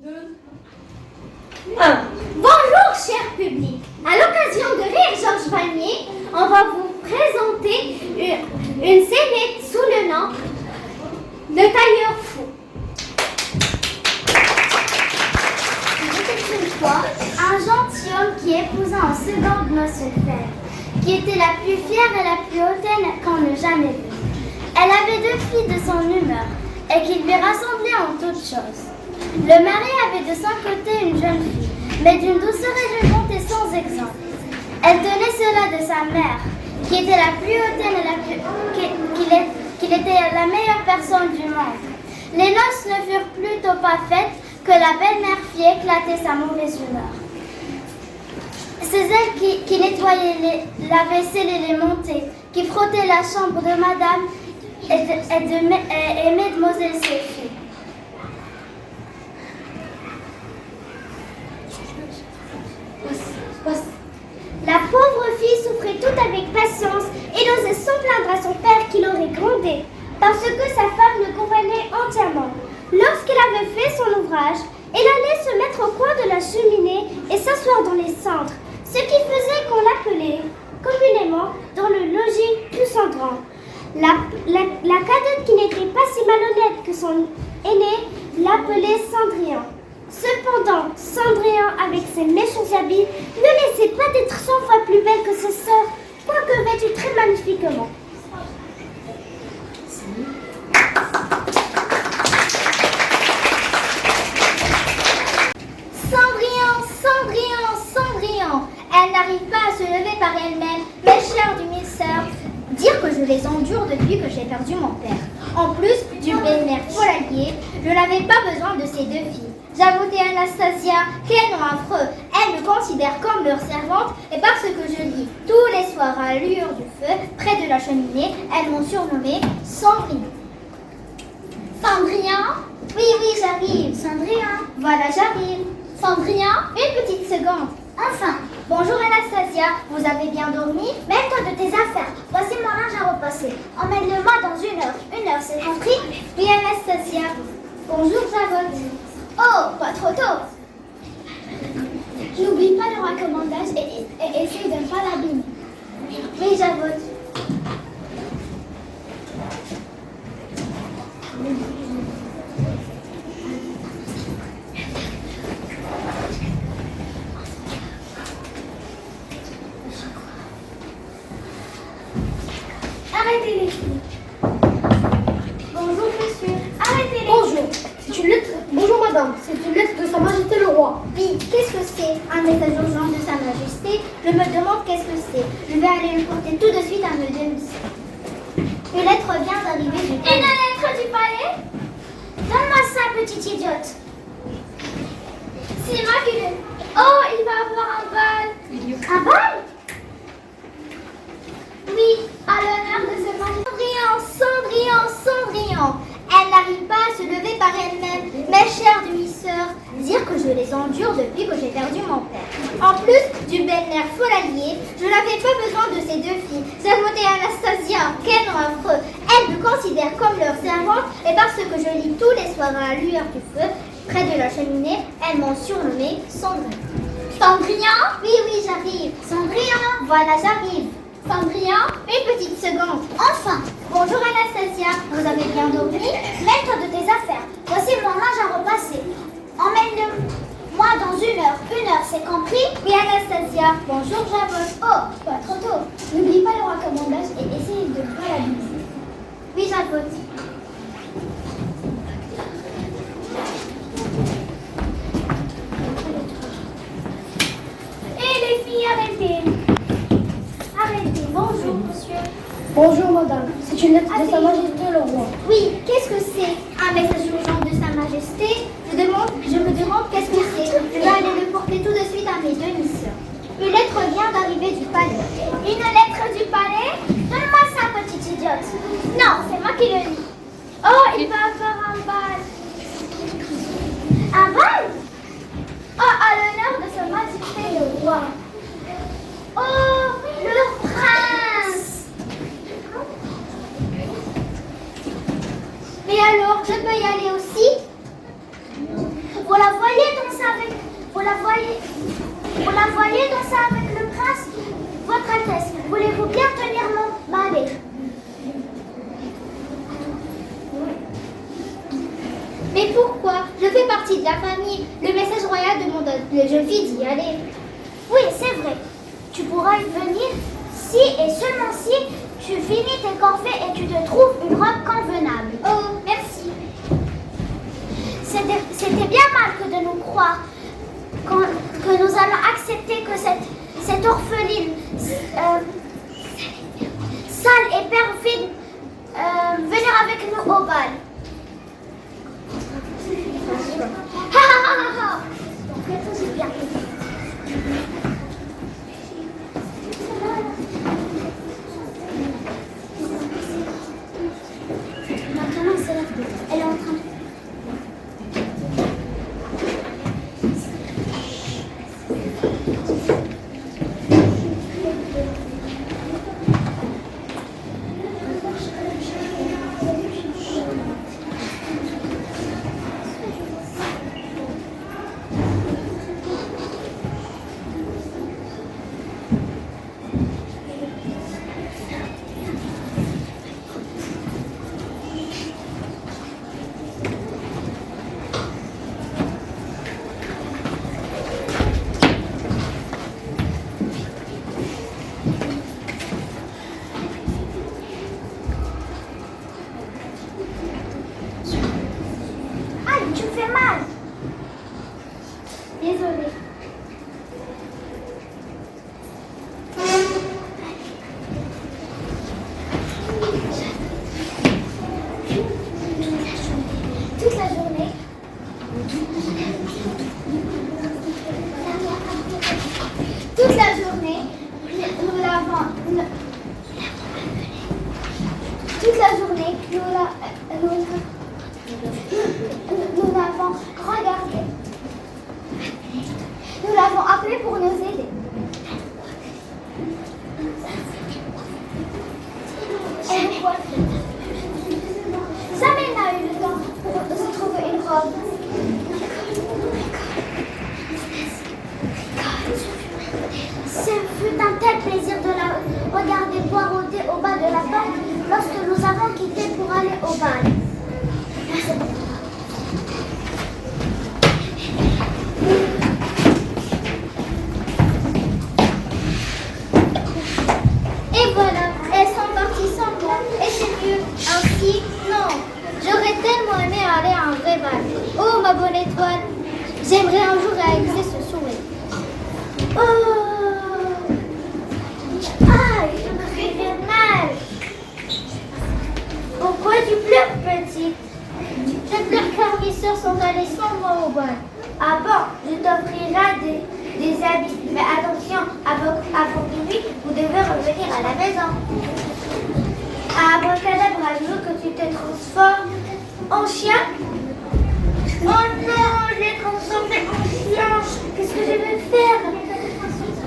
Bonjour, cher public. À l'occasion de Rire Georges Vanier, on va vous présenter une scénette sous le nom Le Tailleur Fou. Il était une fois un gentilhomme qui épousa en seconde noces une femme, qui était la plus fière et la plus hautaine qu'on n'ait jamais vue. Elle avait 2 filles de son humeur et qui lui ressemblaient en toutes choses. Le mari avait de son côté une jeune fille, mais d'une douceur et d'une bonté sans exemple. Elle tenait cela de sa mère, qui était la plus hautaine et qu'il était la meilleure personne du monde. Les noces ne furent plutôt pas faites que la belle-mère fit éclater sa mauvaise humeur. C'est elle qui nettoyait la vaisselle et les montées, qui frottait la chambre de madame et mesdemoiselles ses filles. La pauvre fille souffrait tout avec patience et n'osait s'en plaindre à son père qui l'aurait grondée, parce que sa femme le gouvernait entièrement. Lorsqu'elle avait fait son ouvrage, elle allait se mettre au coin de la cheminée et s'asseoir dans les cendres, ce qui faisait qu'on l'appelait communément dans le logis tout cendrant. La cadette qui n'était pas si malhonnête que son aîné l'appelait Cendrillon. Cependant, Cendrillon, avec ses méchants habits, ne laissait pas d'être 100 fois plus belle que ses sœurs, quoique vêtue très magnifiquement. Cendrillon, elle n'arrive pas à se lever par elle-même, mes chères demi-sœurs. Dire que je les endure depuis que j'ai perdu mon père. En plus du bel-air folalier, je n'avais pas besoin de ces 2 filles. J'ajoutais Anastasia, quel nom affreux. Elles me considèrent comme leur servante et parce que je lis tous les soirs à l'allure du feu, près de la cheminée, elles m'ont surnommée Cendrillon. Cendrillon? Oui, j'arrive. Cendrillon? Voilà, j'arrive. Cendrillon? Une petite seconde. Enfin, bonjour Anastasia, vous avez bien dormi? Mets-toi de tes affaires, voici mon linge à repasser. Emmène-le-moi dans 1 heure. 1 heure, c'est compris? Oui Anastasia. Bonjour Javotte. Oh, pas trop tôt. N'oublie pas le raccommodage et essaye de ne pas l'abîmer. Oui Javotte. Arrêtez les filles. Bonjour monsieur. Arrêtez les Bonjour. filles. C'est une lettre. Bonjour madame. C'est une lettre de Sa Majesté le Roi. Oui, qu'est-ce que c'est? Un message urgent de Sa Majesté. Je me demande qu'est-ce que c'est. Je vais aller le porter tout de suite à mes demi-sœurs. Une lettre vient d'arriver du palais. Une lettre du palais? Donne-moi ça, petite idiote. C'est moi qui le... Oh, il va avoir un bal. Un bal? Oui, à l'honneur de ce mari. Cendrillon. Elle n'arrive pas à se lever par elle-même. Mes chères demi-sœurs, dire que je les endure depuis que j'ai perdu mon père. En plus du bel-air folalier, je n'avais pas besoin de ces 2 filles. J'ajoutais Anastasia, quel nom affreux. Elles me considèrent comme leur servante et parce que je lis tous les soirs à la lueur du feu, près de la cheminée, elles m'ont surnommée Cendrillon. Cendrillon? Oui, j'arrive. Cendrillon? Voilà, j'arrive. Cendrillon, une petite seconde. Enfin, bonjour Anastasia, vous avez bien dormi? Mets-toi de tes affaires, voici mon linge à repasser. Emmène-le-moi dans 1 heure. 1 heure, c'est compris? Oui Anastasia, bonjour Javotte. Oh, pas trop tôt. N'oublie pas le raccommodage et essaye de ne pas l'abîmer. Oui Javotte. Et les filles, arrêtez. Bonjour, monsieur. Bonjour madame. C'est une lettre de Sa Majesté le Roi. Oui, qu'est-ce que c'est? Un message urgent de Sa Majesté? Je me demande qu'est-ce que c'est. Je vais aller le porter tout de suite à mes demi-sœurs. Une lettre vient d'arriver du palais. Une lettre du palais? Donne-moi ça, petite idiote. Non, c'est moi qui le lis. Oh, il va avoir un bal. Un bal? Oh, à l'honneur de Sa Majesté le Roi. Oh, le prince! Mais alors, je peux y aller aussi? Vous la voyez danser avec... Vous la voyez danser avec le prince? Votre Altesse, voulez-vous bien tenir mon balai? Mais pourquoi? Je fais partie de la famille. Le message royal demande à la jeune fille d'y aller. Oui, c'est vrai. Tu pourras y venir si et seulement si tu finis tes corvées et tu te trouves une robe convenable. Oh, merci. C'était bien mal que de nous croire que nous allons accepter que cette orpheline sale et perfide venir avec nous au bal. C'est bien. Maintenant, c'est là. Elle est en train de... Aïe, tu me fais mal. Désolée. Toute la journée. Toute la journée, nous l'avons. Toute la journée, nous l'avons regardé. Nous l'avons appelé pour nous aider. Jamais n'a eu le temps pour se trouver une robe. Ce fut un tel plaisir de la regarder poireauter au bas de la porte lorsque nous avons quitté pour aller au bal. Et voilà, elles sont parties sans moi. Et c'est mieux. Ainsi, non. J'aurais tellement aimé aller à un vrai bal. Oh, ma bonne étoile. J'aimerais un jour réaliser ce souhait. Oh! Aïe, je me fais mal. Pourquoi tu pleures, petite? Je pleure car mes sœurs sont allées sans moi au bal. Ah bon, je t'offrirai des habits. Mais attention, avant minuit, vous devez revenir à la maison. Abracadabra, je veux que tu te transformes en chien. Oh non, j'ai transformé en chien. Qu'est-ce que je vais faire?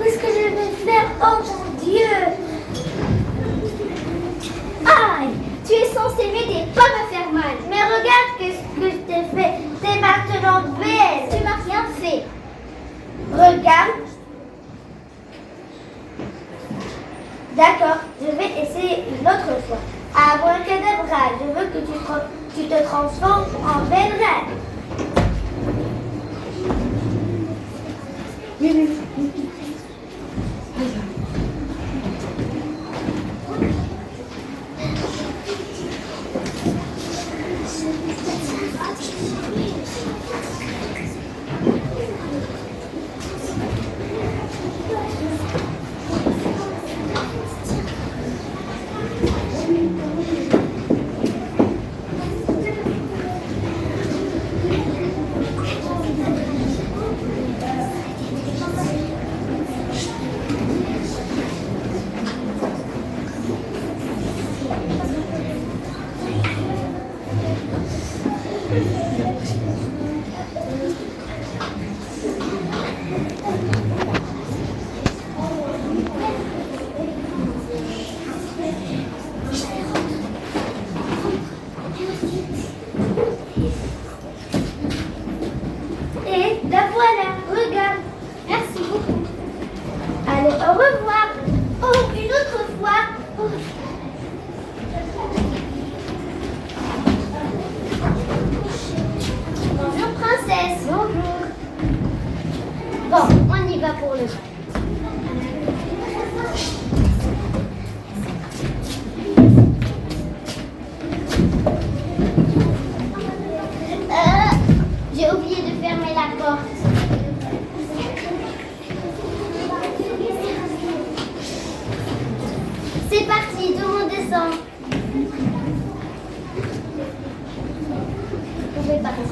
Qu'est-ce que je vais faire? Oh mon Dieu! Aïe, tu es censée m'aider, pas me faire mal. Mais regarde ce que je t'ai fait. T'es maintenant belle. Tu m'as rien fait. Regarde. D'accord, je vais essayer une autre fois. Abracadabra, je veux que tu te transformes en belle reine. les gens. J'ai oublié de fermer la porte. C'est parti, tout le monde descend. Vous pouvez partir.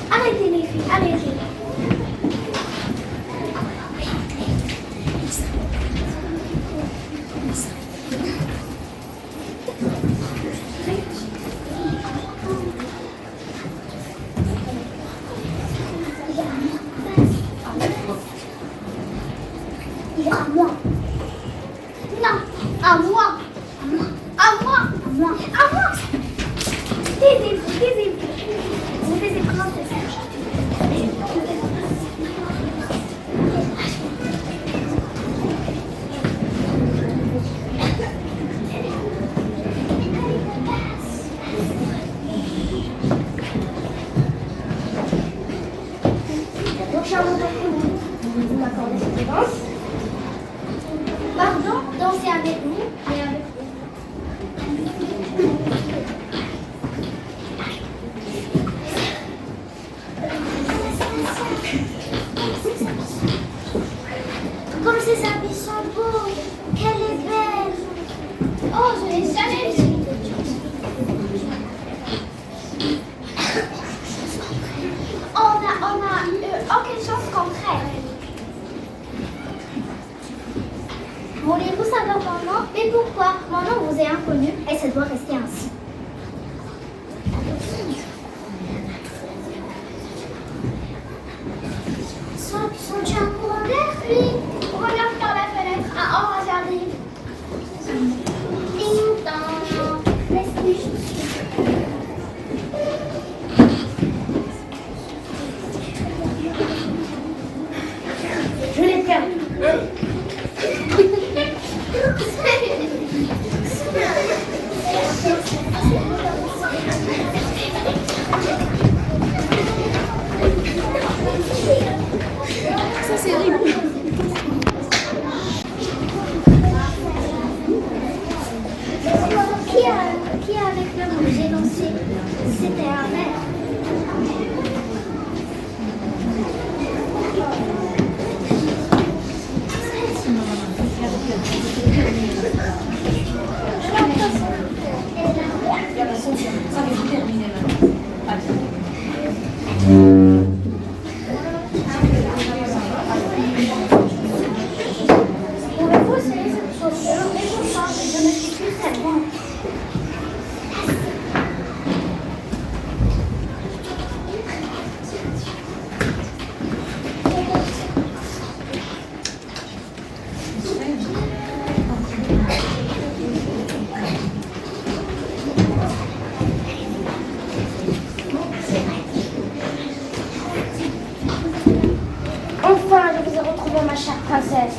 Arrêtez les filles, arrêtez. Il est à moi. Non, à moi. À moi. À moi. À moi. À moi. Taisez-vous, taisez-vous. Vous faites des princesses. Donc, Charlotte, vous m'accordez cette danse. Pardon, danser avec nous et avec vous. Comme ces habits sont beaux, qu'elle est belle. Oh, je l'ai jamais vue. On a aucune chance contraire. Voulez-vous savoir mon nom? Mais pourquoi? Mon nom vous est inconnu et ça doit rester ainsi. Sont-tu un courant d'air, lui? Regarde par la fenêtre. Ah, oh, regardez. Ding dong. Laisse-moi juste. Je l'ai perdu. Ça c'est rigolo. Qui a avec l'homme que j'ai dansé? C'était un maire. Pouvez-vous essayer cette chaussure? Mais pourtant, je ne suis plus tellement. Enfin, je vous ai retrouvé, ma chère princesse.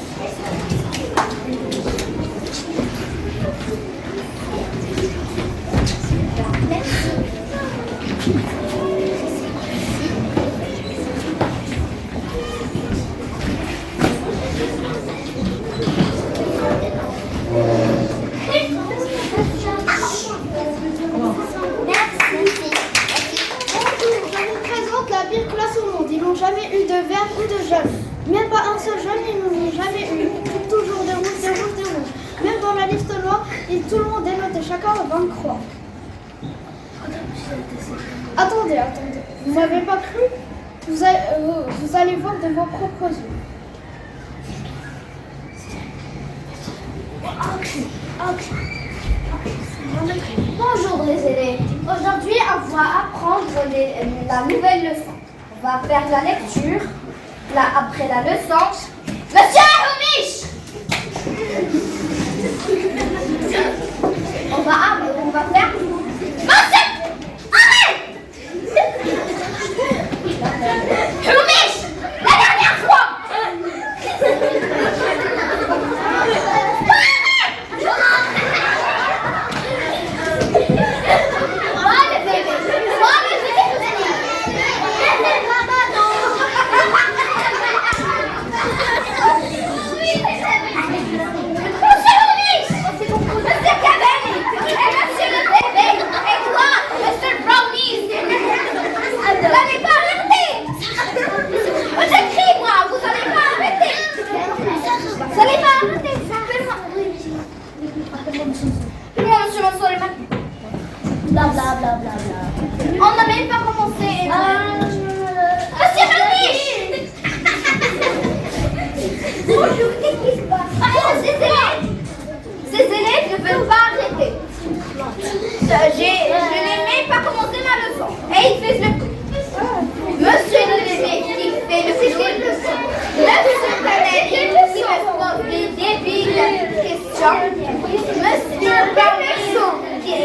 Jamais eu de vert ou de jaune. Même pas un seul jaune, ils n'en ont jamais eu. Toujours des rouges, des rouges, des rouges. Même dans la liste noire, et tout le monde est noté, chacun va me croire. Attendez. Vous m'avez pas cru? Vous allez voir de vos propres yeux. Bonjour les élèves. Aujourd'hui, on va apprendre la nouvelle leçon. On va faire la lecture. Après la leçon, Monsieur Homiche! On va faire. Monsieur! Arrête! Homiche! La dernière fois! On n'a même pas commencé. Monsieur Homiche! Bonjour, qu'est-ce qui se passe? Ces élèves ne veulent pas arrêter. Je n'ai même pas commencé ma leçon. Et ils font le coup. Monsieur le bébé qui fait le fichier de leçon. Monsieur Canel qui me pose des débiles questions. Monsieur Permechon qui ne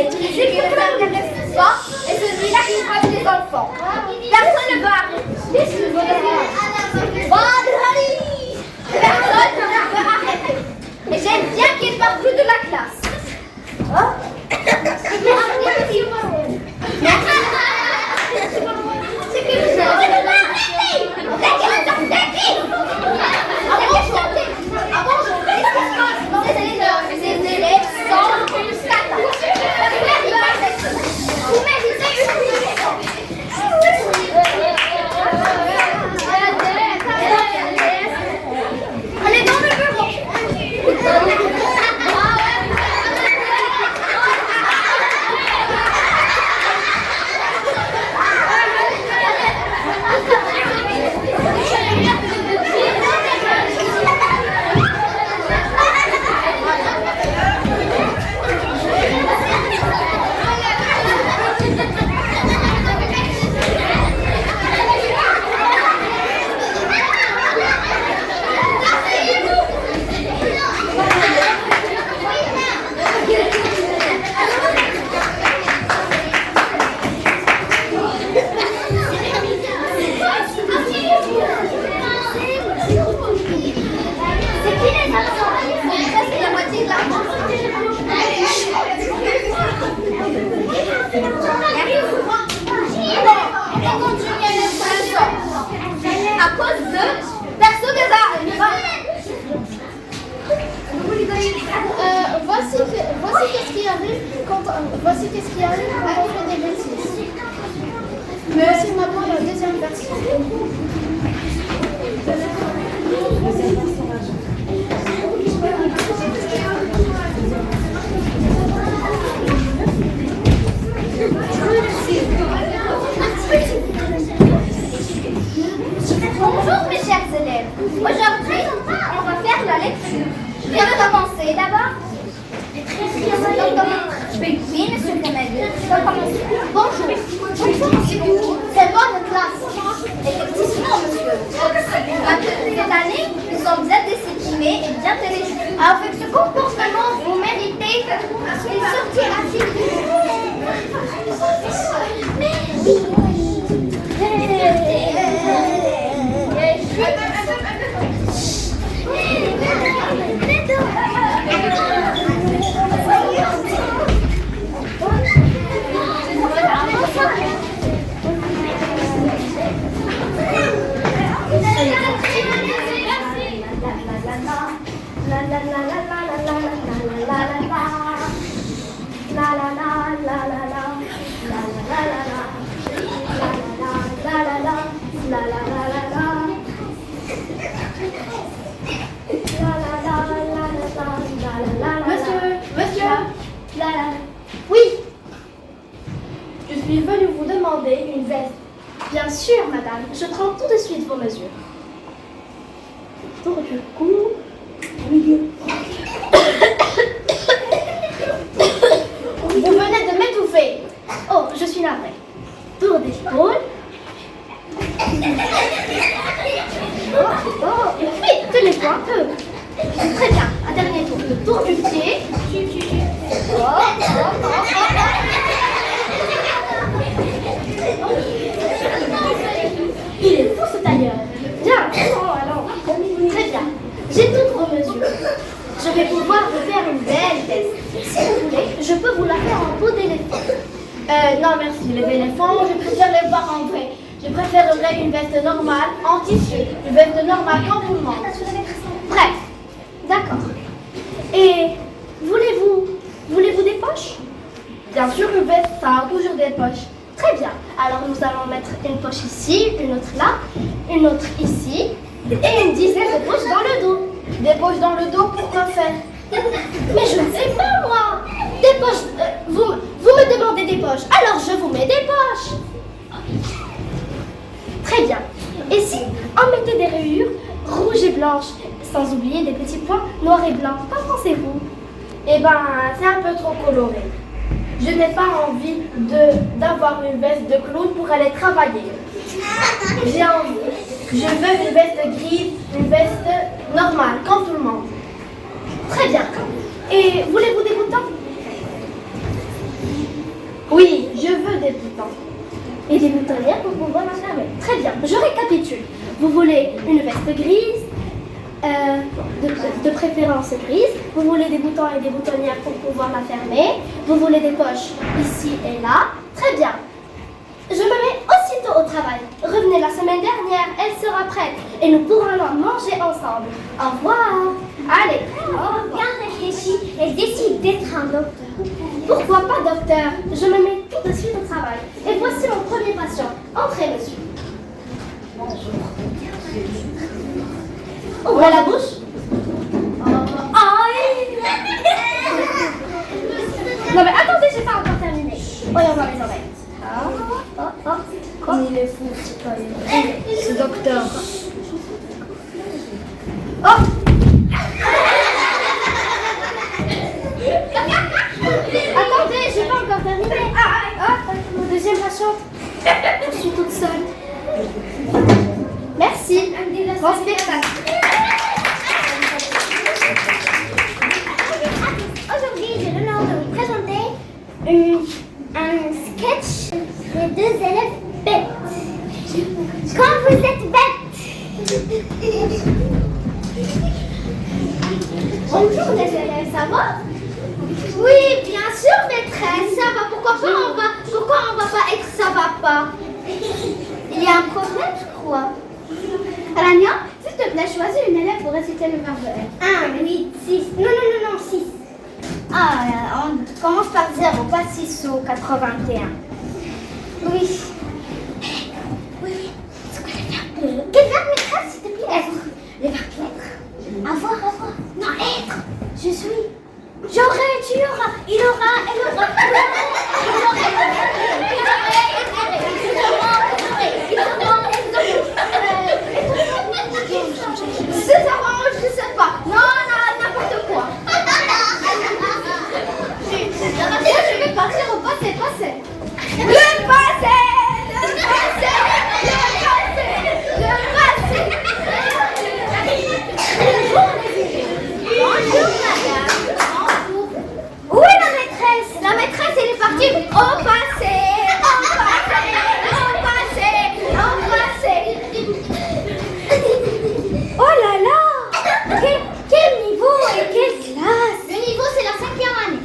s'intéresse pas. Et celui-là qui frappe les enfants. Personne ne va arrêter. Personne ne veut arrêter. Et j'aime bien qu'il parle plus de la classe. C'est que je ne veux pas arrêter. Ces élèves sont une catastrophe. Vous méritez une leçon. Allez dans le bureau. À cause de personne ne va. Voici qu'est-ce qui arrive quand on fait des bêtises. Voici maintenant la deuxième version. Bonjour mes chers élèves. Aujourd'hui, on va faire la lecture. Je viens de commencer d'abord. Oui, monsieur Kamel. Bonjour. C'est bonne classe. Effectivement, monsieur. Cette année, nous sommes bien disciplinés et bien télévisés. Avec ce comportement, vous méritez une sortie rapide. Oui. Je suis venue vous demander une veste. Bien sûr, madame. Je prends tout de suite vos mesures. Tour du cou, milieu. Oh, je suis navrée. Tour d'épaule. Oui, tenez-toi un peu. Très bien. Un dernier tour. Le tour du pied. Il est fou ce tailleur. Bien. Très bien. J'ai toutes vos mesures. Je vais pouvoir vous faire une belle veste. Si vous voulez, je peux vous la faire en peau d'éléphant. Non merci, les éléphants, je préfère les voir en vrai. Je préférerais une veste normale en tissu. Une veste normale quand vous le demandez. Bref, d'accord. Et voulez-vous des poches? Bien sûr, une veste, ça a toujours des poches. Très bien. Alors nous allons mettre une poche ici, une autre là, une autre ici, et une dizaine de poches dans le dos. Des poches dans le dos, pourquoi faire? Mais je ne sais pas moi. Des poches, vous me demandez des poches, alors je vous mets des poches. Très bien. Et si on mettait des rayures rouges et blanches, sans oublier des petits points noirs et blancs, qu'en pensez-vous? Eh ben, c'est un peu trop coloré. Je n'ai pas envie d'avoir une veste de clown pour aller travailler. J'ai envie. Je veux une veste grise, une veste normale, comme tout le monde. Très bien. Et voulez-vous des boutons? Oui, je veux des boutons. Et des boutonnières pour pouvoir la fermer. Très bien, je récapitule. Vous voulez une veste grise, de préférence grise. Vous voulez des boutons et des boutonnières pour pouvoir la fermer. Vous voulez des poches ici et là. Très bien. Je me mets aussitôt au travail. Revenez la semaine dernière, elle sera prête. Et nous pourrons la manger ensemble. Au revoir. Allez. Bien réfléchi, elle décide d'être un docteur. Pourquoi pas docteur? Je me mets tout de suite au travail. Et voici mon premier patient. Entrez, monsieur. Ouvrez la bouche. Non mais attendez, j'ai pas encore terminé. Voyons voir les oreilles. Comme il est fou, ce docteur. Oh! Attendez, j'ai pas encore terminé. Deuxième patient. Je suis toute seule. Merci. Bon spectacle. Aujourd'hui, j'ai l'honneur de vous présenter un sketch de deux élèves bêtes. Quand vous êtes bêtes. Bonjour les élèves, ça va? Oui, bien sûr maîtresse, ça va. Pourquoi on va pas être ça va pas? Il y a un problème, je crois. Rania, s'il te plaît, choisis une élève pour réciter le verbe être. 1, 8, 6. Non, 6. On commence par 0, pas 6 ou 81. Oui. C'est quoi les verbes? Quel verbe maîtresse, s'il te plaît? Être. Les verbes être. Avoir. Non, être. Je suis. J'aurai, tu auras. Il aura, elle aura. Ce s'arrange, je sais pas. Non, n'importe quoi. Je vais partir au passé. Le passé. Bonjour, madame. Où est la maîtresse? La maîtresse, elle est partie au passé. Oh là là! Quel niveau et quelle classe! Le niveau, c'est la 5e année.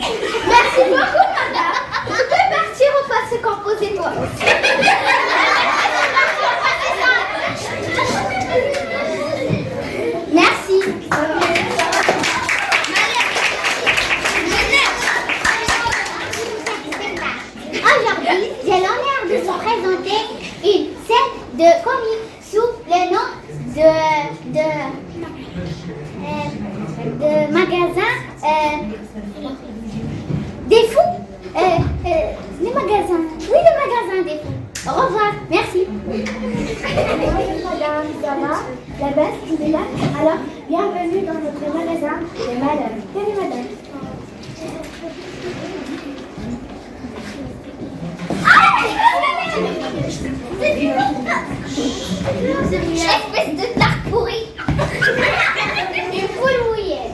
Merci beaucoup, madame. Tu peux partir au passé composé, toi aussi. Merci. Aujourd'hui, j'ai l'honneur de vous présenter une scène de comique sous le nom de magasin des fous. Les magasins. Oui, le magasin des fous. Au revoir. Merci. Madame, ça va? La baisse, tu es là? Alors, bienvenue dans notre magasin des malheurs. Tenez, madame. Espèce de tarte pourrie. Une poule mouillée.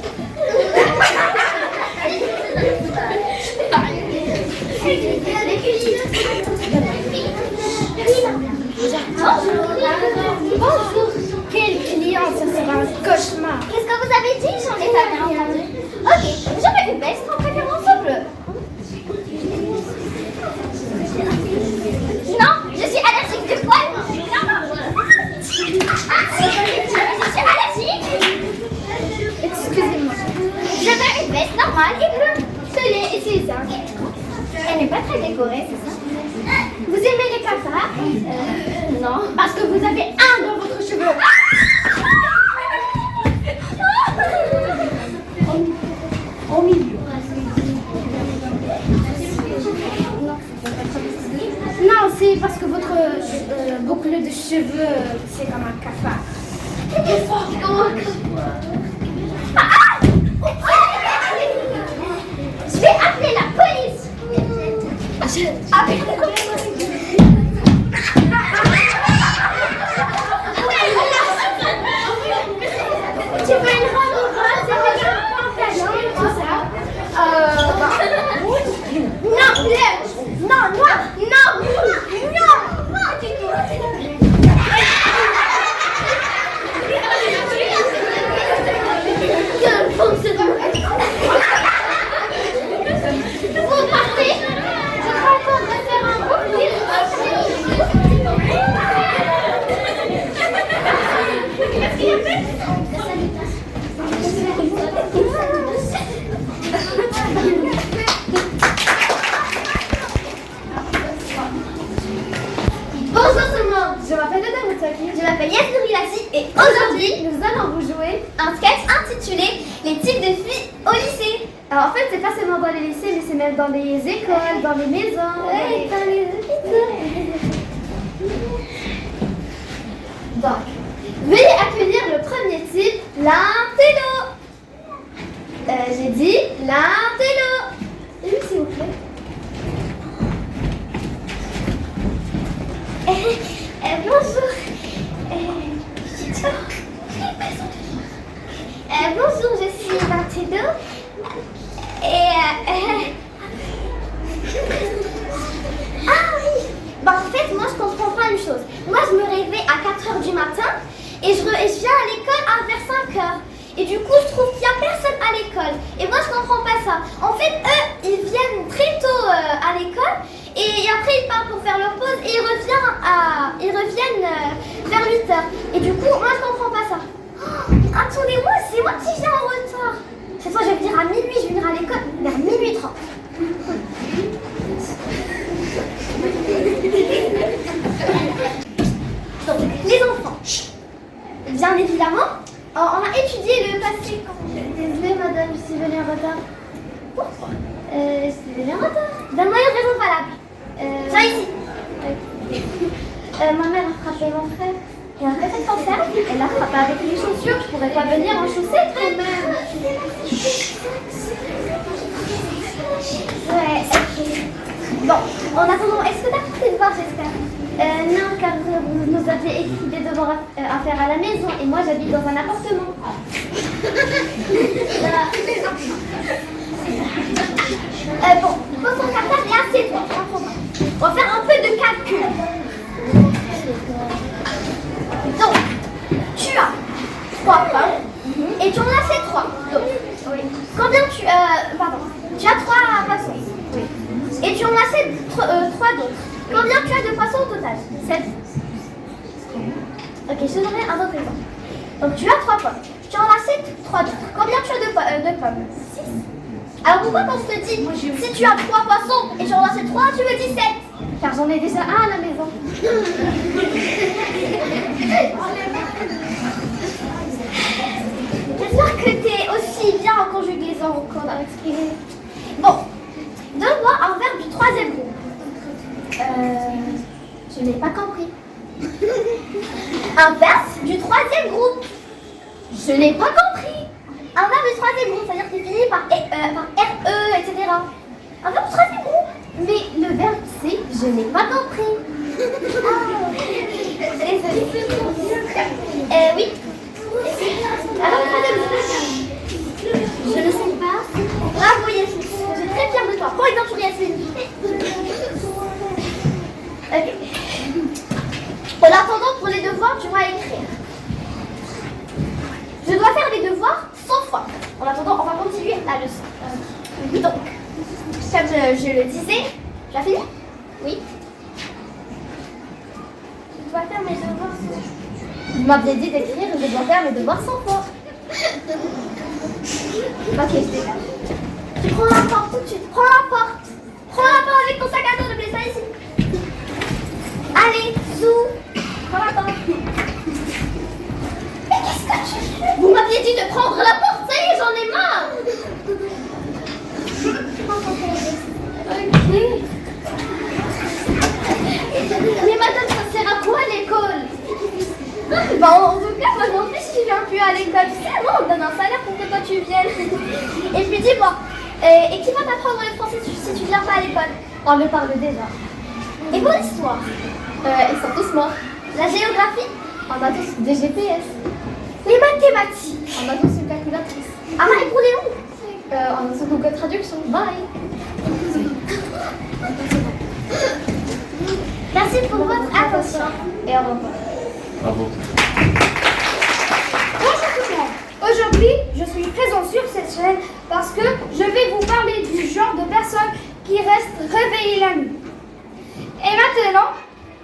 Bonjour. Quel client, ça sera un cauchemar. Qu'est-ce que vous avez dit? J'en ai pas bien entendu. Ok, j'aurais une veste en préférence au bleu. Non, je suis allergique du poil. Non. Je suis allergique. Excusez-moi. Je veux une veste normale et bleue. Tenez, ici ça. Elle n'est pas très décorée, c'est ça? Vous aimez les cafards? Non. Parce que vous avez un dans votre cheveu. Au milieu. Non, c'est parce que votre boucle de cheveux, c'est comme un cafard. Je vais appeler la police. Tu veux une robe rose avec un pantalon et tout ça? Non, bleu. Non, noir. Non, non, non, du tout. Quelle procédure! Vous partez. Je crois qu'on va faire un bouclier. Qu'est-ce qu'il y a fait? Bonjour tout le monde, je m'appelle Dada Moutaki. Je m'appelle Yasmine Lassi et aujourd'hui, Nous allons vous jouer. un sketch intitulé Les types de filles au lycée. Alors en fait, c'est pas seulement dans les lycées, mais c'est même dans les écoles, dans les maisons. Ouais, dans les hôpitaux. Donc, veuillez accueillir le premier type, L'intello. j'ai dit l'intello. Et lui, s'il vous plaît. Bonjour. Bonjour, je suis l'intello. Ah oui. Bah en fait, moi je comprends pas une chose. Moi je me réveille à 4h du matin et je viens à l'école vers 5h. Et du coup, je trouve qu'il n'y a personne à l'école. Et moi, je comprends pas ça. En fait, eux, ils viennent très tôt à l'école. Et après, ils partent pour faire leur pause. Et ils reviennent vers 8h. Et du coup, moi, je comprends pas ça. Oh, attendez-moi, c'est moi qui viens en retard. Cette fois, je vais venir à minuit. Je vais venir à l'école vers minuit 30. Donc, les enfants. Bien évidemment, on a étudié le passé. Désolée madame, je suis venue en retard. Pourquoi? Je suis venue en retard. Donne-moi une raison valable. Viens ici. Ma mère a frappé mon frère. Et un fait comme ça, Elle l'a frappé avec les chaussures. Je pourrais pas venir en chaussettes quand même. ouais. Bon, en attendant, est-ce que t'as pris tes devoirs, j'espère? Non, car vous nous aviez écrit des devoirs à faire à la maison et moi j'habite dans un appartement. Bon, pose ton cartable et assieds-toi. On va faire un peu de calcul. Donc, tu as 3 pommes et tu en as fait 3. Donc, combien tu... pardon. Tu as 3 poissons. Et tu en as fait 3 d'autres. Combien tu as de poissons au total? 7. Ok, je te donnerai un autre exemple. Donc, tu as 3 pommes. Tu en as 3 d'autres. Combien tu as de pommes? 6. Alors pourquoi quand je te dis, si tu as 3 poissons et tu en as 3, tu me dis 7? Car j'en ai déjà un à la maison. J'espère que tu es aussi bien en conjugaison qu'on a exprimé. Bon, donne-moi un verbe du 3e groupe. Je n'ai pas compris. Un verbe du 3e groupe. Je n'ai pas compris. Un verbe du 3e groupe, c'est-à-dire qu'il finit par RE, etc. Un verbe du 3e groupe. Mais le verbe c'est je n'ai pas compris. Oui. Alors, je ne sais pas. Bravo Yasmine, je suis très fière de toi. Prends exemple sur Yasmine. Ok. En attendant, pour les devoirs, tu vas écrire. Je dois faire les devoirs 100 fois. En attendant, on va continuer la leçon. Donc, comme je le disais, tu as fini? Oui. Je dois faire mes devoirs 100 fois. Vous m'aviez dit d'écrire, je dois faire mes devoirs 100 fois. Ok, je dégage. Tu prends la porte tout de suite. Prends la porte. Prends la porte avec ton sac à dos, ne me laisse pas ici. Allez, zou. Prends la porte. Mais qu'est-ce que tu fais? Vous m'aviez dit de prendre la porte, ça y est, j'en ai marre. Ok. Mais madame, ça sert à quoi l'école? Bah en tout cas, moi non plus si je viens plus à l'école. Tu sais, moi on me donne un salaire pour que toi tu viennes. Et puis dis-moi, et qui va t'apprendre le français si tu viens pas à l'école? On me parle déjà. Et pour l'histoire? Ils sont tous morts. La géographie? On a tous des GPS. Les mathématiques? On a tous une calculatrice. Ah et pour les langues? On a tous Google Traduction. Bye. Merci pour votre attention et au revoir. Bravo. Bonjour tout le monde. Aujourd'hui, je suis présent sur cette chaîne parce que je vais vous parler du genre de personnes qui restent réveillées la nuit. Et maintenant,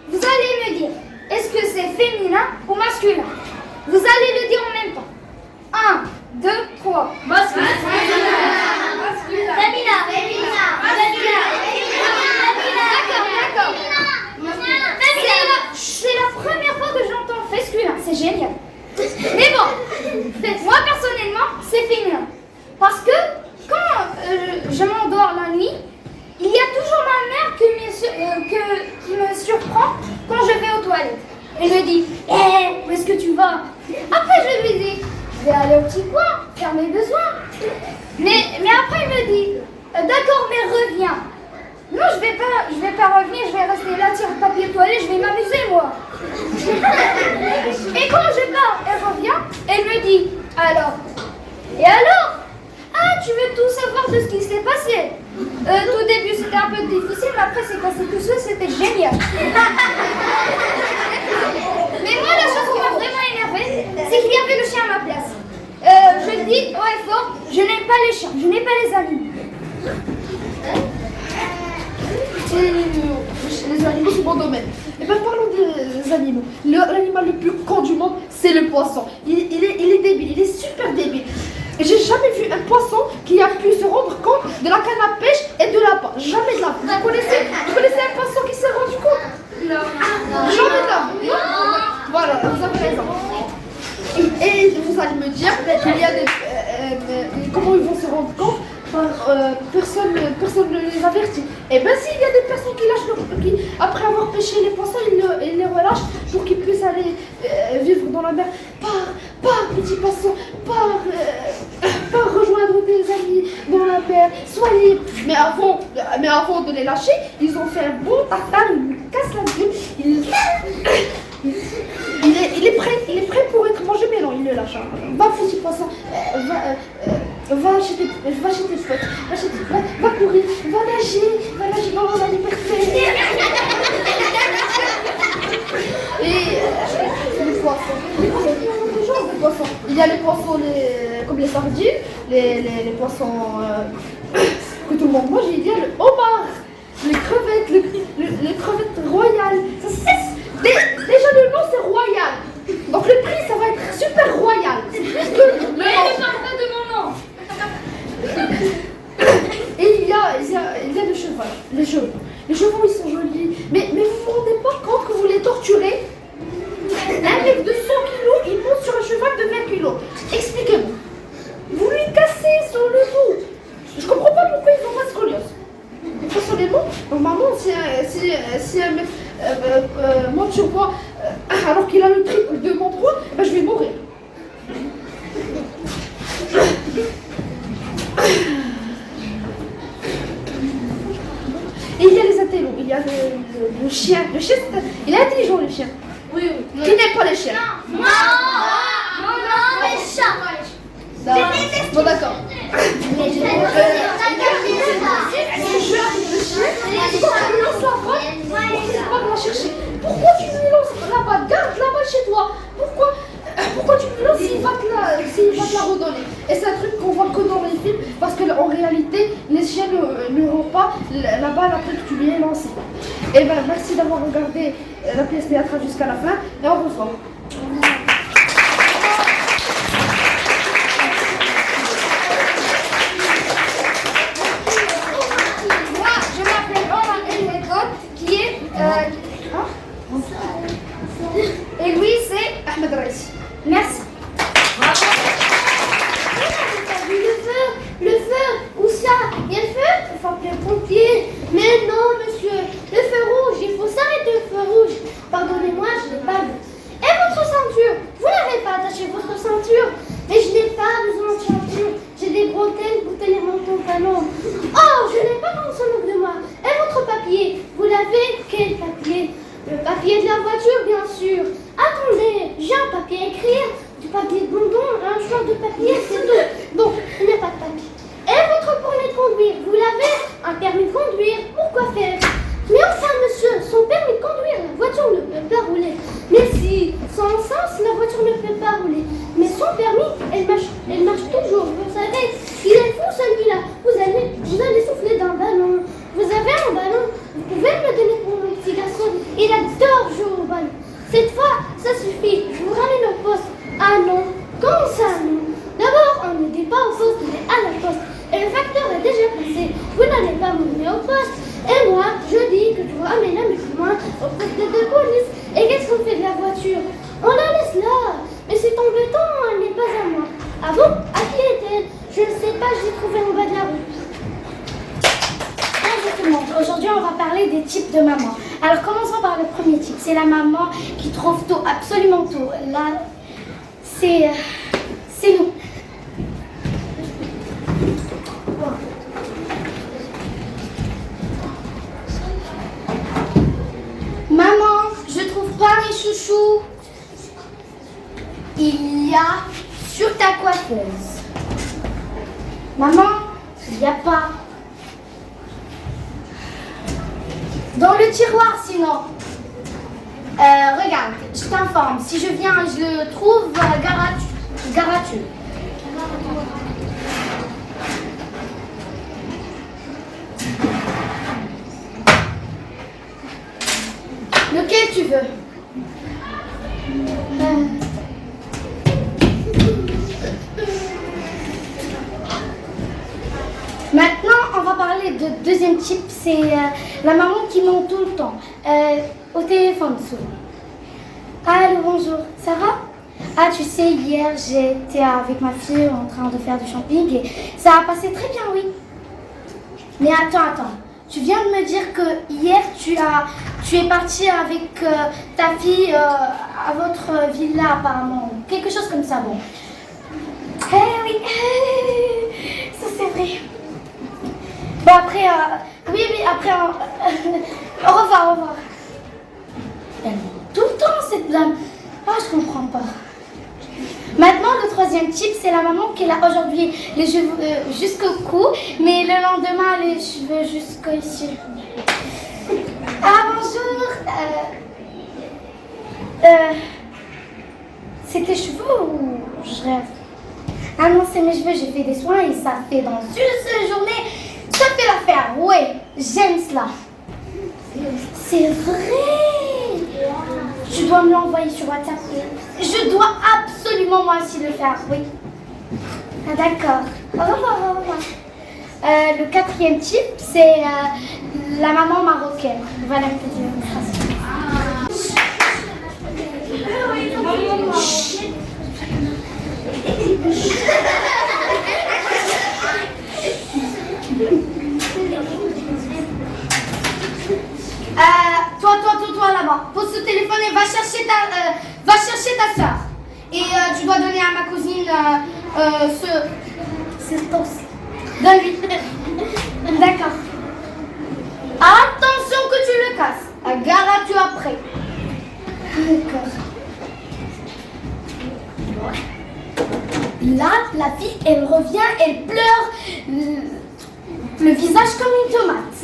vous allez me dire, est-ce que c'est féminin ou masculin? Vous allez le dire en même temps. 1, 2, 3. Masculin. D'accord. C'est la première fois que j'entends masculin, c'est génial. Mais bon, moi personnellement, c'est féminin. Parce que quand je m'endors la nuit, il y a toujours ma mère qui me surprend quand je vais aux toilettes. Elle me dit, hé, où est-ce que tu vas? Après je lui dis, je vais aller au petit coin, faire mes besoins. Mais après elle me dit, d'accord, mais reviens. Non, je vais pas revenir, je vais rester là, tirer le papier toilette, je vais m'amuser moi. Et quand je pars, elle revient, elle me dit, alors? Et alors? Ah, tu veux tout savoir de ce qui s'est passé? Tout début c'était un peu difficile, mais après c'est passé tout seul, c'était génial. Mais moi la chose qui m'a vraiment énervée, c'est qu'il y avait le chien à ma place. Je le dis haut et fort, je n'aime pas les chiens, je n'aime pas les animaux. Les animaux, c'est mon domaine. Et bien parlons des animaux. L'animal le plus con du monde, c'est le poisson. Il est débile, il est super débile. Et j'ai jamais vu un poisson qui a pu se rendre compte de la canne à pêche et de la part. Jamais de la part. Vous connaissez un poisson qui s'est rendu compte? Non. Jamais de la part. Voilà, vous avez raison. Et vous allez me dire qu'il y a des... comment ils vont se rendre compte? Personne ne les avertit. Et bien s'il y a des personnes qui lâchent après avoir pêché les poissons, ils les relâchent pour qu'ils puissent aller vivre dans la mer. Pars petit poisson, pars rejoindre tes amis dans la mer, sois libre. Mais avant de les lâcher, ils ont fait un bon tartare, ils lui cassent la gueule, il est prêt pour être mangé, mais non, il le lâche. Va petit poisson, va chez tes potes, va courir, va nager dans la liberté. Et les poissons, il y a des genres de poissons. Il y a les poissons comme les sardines, les poissons que tout le monde mange. Il y a le homard, les crevettes, les crevettes royales. Déjà le nom c'est royal. Donc le prix ça va être super royal. Mais ne parle pas de mon nom. Et il y a le cheval, les chevaux. Les chevaux ils sont jolis. Mais vous vous rendez pas compte que vous les torturez? Un mec de 100 kilos, il monte sur un cheval de 20 kilos. Expliquez-moi. Vous lui cassez sur le dos. Je comprends pas pourquoi ils ont pas de scoliose. Personnellement, normalement, si un mec monte sur moi alors qu'il a le triple de mon poids, ben, je vais mourir. Et il y a les intellos, il y a le chien. Le chien, il est intelligent, le chien. Oui. Qui n'aime pas les chiens? Non, les chats. Non. Bon, d'accord. Mais je Pourquoi tu me lances là-bas? Garde là-bas chez toi. Pourquoi tu me lances s'il va te la redonner? Et c'est un truc qu'on voit que dans les films parce qu'en réalité, les chiens ne rendent pas la balle après que tu lui aies lancé. Et ben merci d'avoir regardé la pièce théâtrale jusqu'à la fin et au revoir. Moi, je m'appelle Omar El qui est. Et lui, c'est Ahmed Raïs. Merci. Le feu, où ça? Il y a le feu? Il faut appeler le pompier. Mais non, monsieur, le feu rouge, il faut s'arrêter le feu rouge. Pardonnez-moi, je n'ai pas vu. Et votre ceinture? Vous n'avez pas attaché votre ceinture? Mais je n'ai pas besoin de ceinture. J'ai des bretelles pour tenir mon pantalon. Oh, je n'ai pas qu'on se moque de moi. Et votre papier? Vous l'avez? Quel papier? Le papier de la voiture, bien sûr. Attendez, j'ai un papier à écrire. Du papier de bonbon, un genre de papier, c'est tout. Bon, il n'y a pas de papier. Et votre permis de conduire, vous l'avez? Un permis de conduire, pourquoi faire? Mais enfin, monsieur, son permis de conduire, la voiture ne peut pas rouler. Mais si, sans sens, la voiture ne peut pas rouler. Mais son permis, elle marche toujours, vous savez. Il est fou celui-là. Vous allez souffler d'un ballon. Vous avez un ballon, vous pouvez me le donner pour mon petit garçon. Il adore jouer au ballon. Cette fois, ça suffit, je vous ramène au poste. Ah non, comment ça non? D'abord, on ne dit pas au poste, mais à la poste. Et le facteur est déjà passé. Vous n'allez pas m'emmener au poste. Et moi, je dis que je vous ramène un peu plus loin au poste de police. Et qu'est-ce qu'on fait de la voiture? On la laisse là. Mais c'est embêtant, elle n'est pas à moi. Ah bon? À qui est-elle? Je ne sais pas, je l'ai trouvée en bas de la rue. Bonjour tout le monde. Aujourd'hui, on va parler des types de maman. Alors, commençons par le premier type. C'est la maman qui trouve tout, absolument tout. Là, c'est nous. Maman, je trouve pas mes chouchous. Il y a sur ta coiffeuse. Maman, il n'y a pas. Dans le tiroir, sinon. Regarde, je t'informe. Si je viens, je le trouve gratuit. Lequel tu veux? Maintenant, on va parler de deuxième type, c'est la maman qui ment tout le temps, au téléphone souvent. Allô, bonjour, ça va? Ah, tu sais, hier, j'étais avec ma fille en train de faire du shopping et ça a passé très bien, oui. Mais attends, tu viens de me dire que hier, tu es partie avec ta fille à votre villa apparemment, quelque chose comme ça, bon. Eh oui, ça c'est vrai. Bon après, oui, après, au revoir. Elle ment tout le temps cette dame. Ah, je comprends pas. Maintenant, le troisième type, c'est la maman qui a aujourd'hui les cheveux jusqu'au cou, mais le lendemain, les cheveux jusqu'ici. Ah, bonjour. C'est tes cheveux ou je rêve? Ah non, c'est mes cheveux, j'ai fait des soins et ça fait dans une seule journée. Ça fait l'affaire, ouais, j'aime cela. C'est vrai. Tu dois me l'envoyer sur WhatsApp. Je dois absolument moi aussi le faire, oui. Ah, d'accord. Au revoir. Le quatrième type, c'est la maman marocaine. Voilà une petite démonstration. Toi là-bas, pose ce téléphone et va chercher ta soeur. Et tu dois donner à ma cousine ce toast. Donne-lui. D'accord. Attention que tu le casses. Gare à tu après. D'accord. Là, la fille, elle revient, elle pleure, le visage comme une tomate.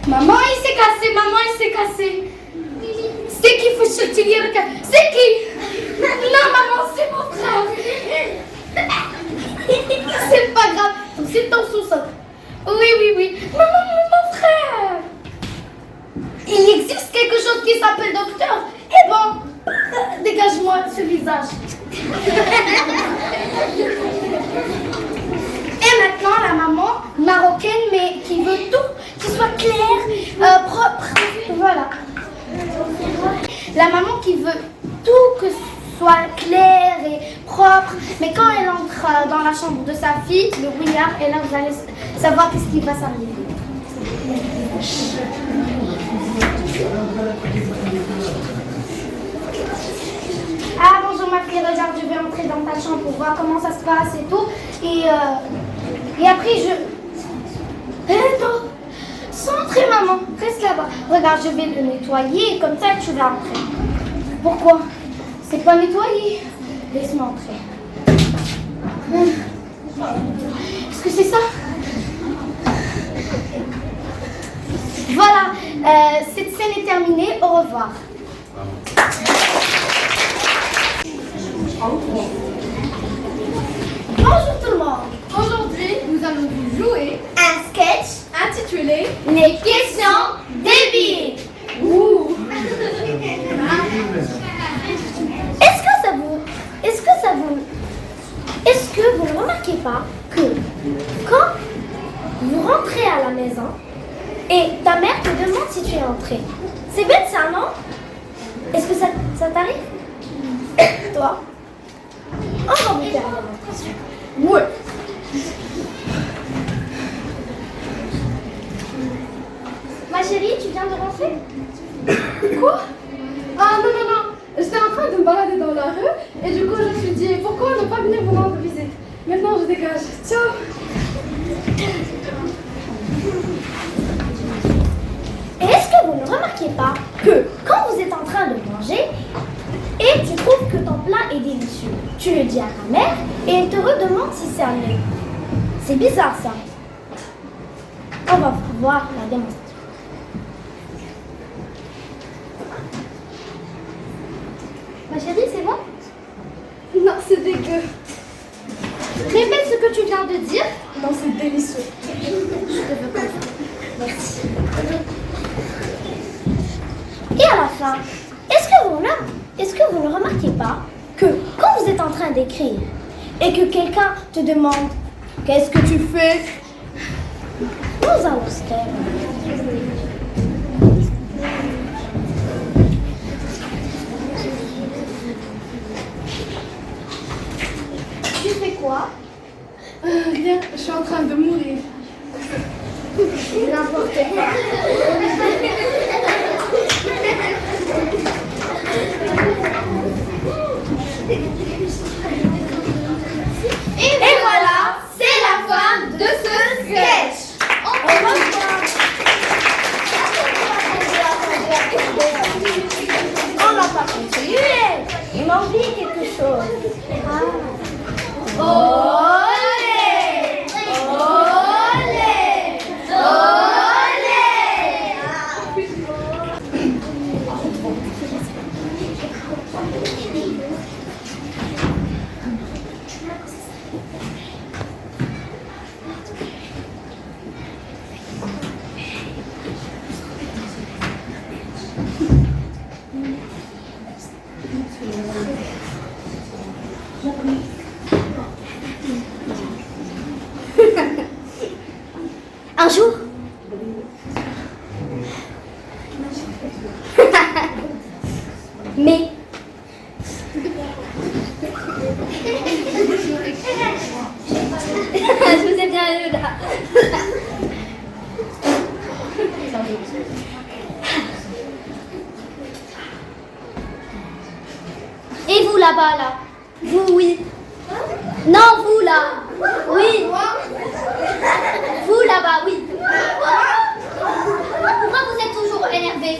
Maman, il s'est cassé, maman, il s'est cassé. C'est qui faut se tirer? C'est qui? Non, maman, c'est mon frère. C'est pas grave, c'est ton sous-sol. Oui. Maman, mon frère. Il existe quelque chose qui s'appelle docteur. Eh bon, dégage-moi ce visage. Et maintenant, la maman marocaine, mais qui veut tout, qui soit clair, propre. Voilà. La maman qui veut tout que soit clair et propre. Mais quand elle entre dans la chambre de sa fille, le brouillard, et là vous allez savoir qu'est-ce qui va s'arriver. Ah bonjour ma fille, regarde, je vais entrer dans ta chambre pour voir comment ça se passe et tout. Et après je... non, sans entrer maman, reste là-bas. Regarde, je vais le nettoyer et comme ça tu vas entrer. Pourquoi? C'est pas nettoyé. Laisse-moi entrer. Est-ce que c'est ça? Voilà, cette scène est terminée. Au revoir. Bonjour tout le monde. Aujourd'hui, nous allons vous jouer Un sketch, intitulé les questions débiles. Ouh. Est-ce que vous ne remarquez pas que quand vous rentrez à la maison et ta mère te demande si tu es entré, c'est bête ça, non? Est-ce que ça t'arrive? Toi? On va vous faire une démonstration. Ouais. Ma chérie, tu viens de rentrer? Quoi? Ah non. J'étais en train de me balader dans la rue et du coup je me suis dit pourquoi ne pas venir vous rendre visite. Maintenant je dégage. Ciao. Et est-ce que vous ne remarquez pas que quand vous êtes en train de manger et tu trouves que ton plat est délicieux, tu le dis à ta mère et elle te redemande si c'est un lait. C'est bizarre ça. On va voir la démonstration. Ma chérie, c'est bon? Non, c'est dégueu. Répète ce que tu viens de dire. Non, c'est délicieux. Je te veux pas. Merci. Et à la fin, est-ce que vous ne remarquez pas que quand vous êtes en train d'écrire et que quelqu'un te demande qu'est-ce que tu fais, nous allons se taire. Tu fais quoi? Rien, je suis en train de mourir. N'importe quoi. Et voilà, c'est la fin de ce sketch. On n'a pas continué. Il m'a oublié quelque chose. Olé! Olé! Olé! Un jour, mais je vous ai bien eu là. Et vous là-bas là? Vous oui. Non, vous là. Oui. Vous là-bas, oui. Pourquoi vous êtes toujours énervé?